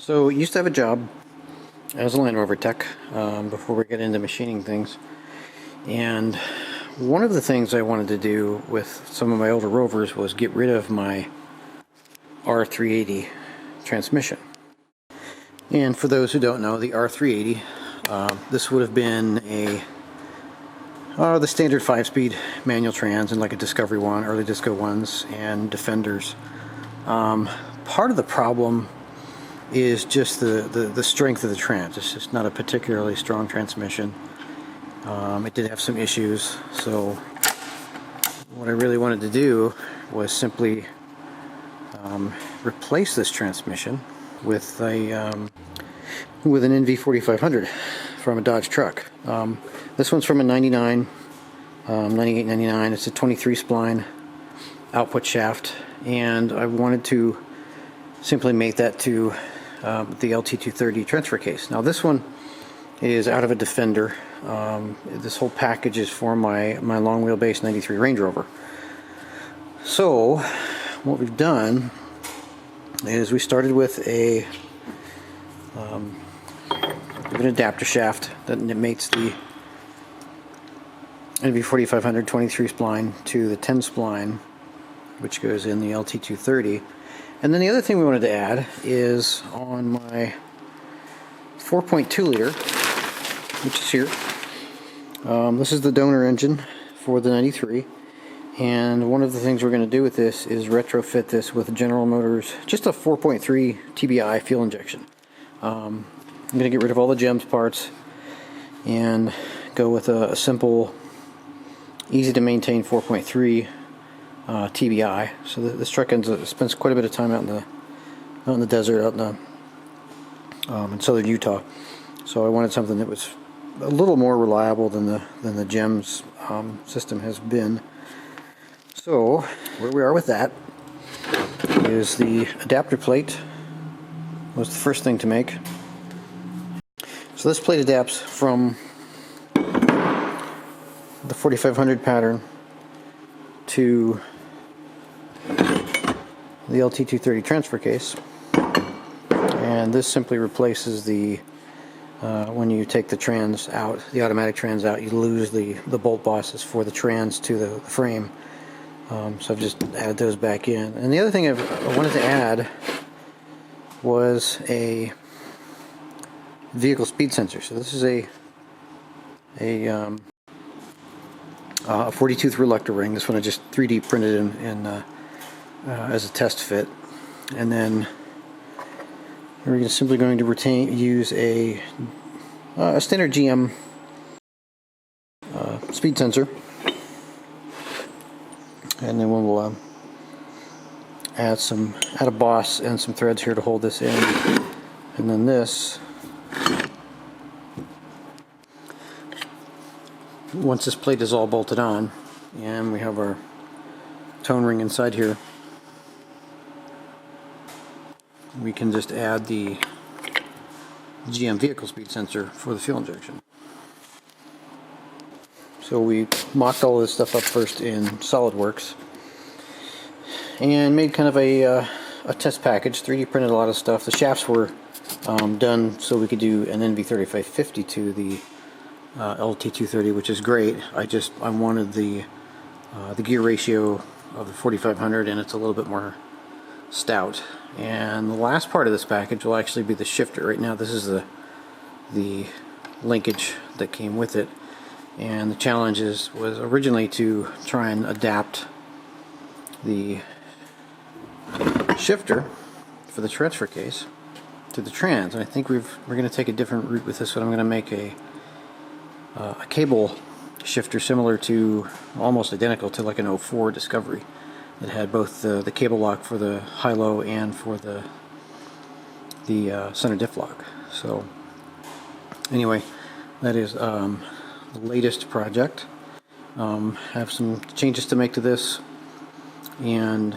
So I used to have a job as a Land Rover tech before we get into machining things, and one of the things I wanted to do with some of my older Rovers was get rid of my R380 transmission. And for those who don't know, the R380, this would have been the standard 5-speed manual trans, and like a Discovery 1, early Disco 1s, and Defenders. Part of the problem is just the strength of the trans. It's just not a particularly strong transmission. It did have some issues, so what I really wanted to do was simply replace this transmission with an NV4500 from a Dodge truck. This one's from a 98, 99. It's a 23 spline output shaft, and I wanted to simply make that to the LT230 transfer case. Now this one is out of a Defender. This whole package is for my long wheelbase 93 Range Rover. So what we've done is we started with an adapter shaft that mates the NV4500 23 spline to the 10 spline, which goes in the LT230. And then the other thing we wanted to add is on my 4.2 liter, which is here. This is the donor engine for the 93, and one of the things we're going to do with this is retrofit this with General Motors, just a 4.3 TBI fuel injection. I'm going to get rid of all the GEMS parts and go with a simple, easy to maintain 4.3 TBI. So this truck spends quite a bit of time out in the desert, out in southern Utah. So I wanted something that was a little more reliable than the GEMS system has been. So where we are with that is the adapter plate was the first thing to make. So this plate adapts from the 4500 pattern to the LT230 transfer case, and this simply replaces the when you take the trans out, the automatic trans out, you lose the bolt bosses for the trans to the frame. So I've just added those back in. And the other thing I wanted to add was a vehicle speed sensor. So this is a 40-tooth reluctor ring. This one I just 3D printed in as a test fit, and then we're simply going to use a standard GM speed sensor, and then we'll add a boss and some threads here to hold this in, and then this, once this plate is all bolted on and we have our tone ring inside here, we can just add the GM vehicle speed sensor for the fuel injection. So we mocked all this stuff up first in SolidWorks and made kind of a test package, 3D printed a lot of stuff. The shafts were done so we could do an NV3550 to the LT230, which is great. I wanted the gear ratio of the 4500, and it's a little bit more stout. And the last part of this package will actually be the shifter. Right now this is the linkage that came with it, and the challenge was originally to try and adapt the shifter for the transfer case to the trans, and I think we're going to take a different route with this one. I'm going to make a cable shifter similar to, almost identical to, like an 04 Discovery. It had both the cable lock for the high-low and for the center diff lock. So anyway, that is the latest project. I have some changes to make to this, and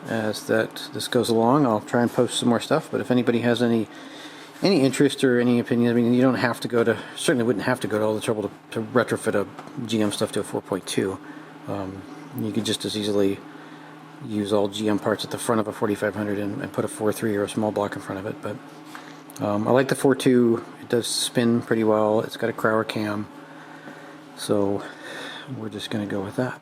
as this goes along, I'll try and post some more stuff. But if anybody has any interest or any opinion, I mean, you don't have to certainly wouldn't have to go to all the trouble to retrofit a GM stuff to a 4.2. You could just as easily use all GM parts at the front of a 4500 and put a 4.3 or a small block in front of it. But I like the 4.2. It does spin pretty well. It's got a Crower cam, so we're just going to go with that.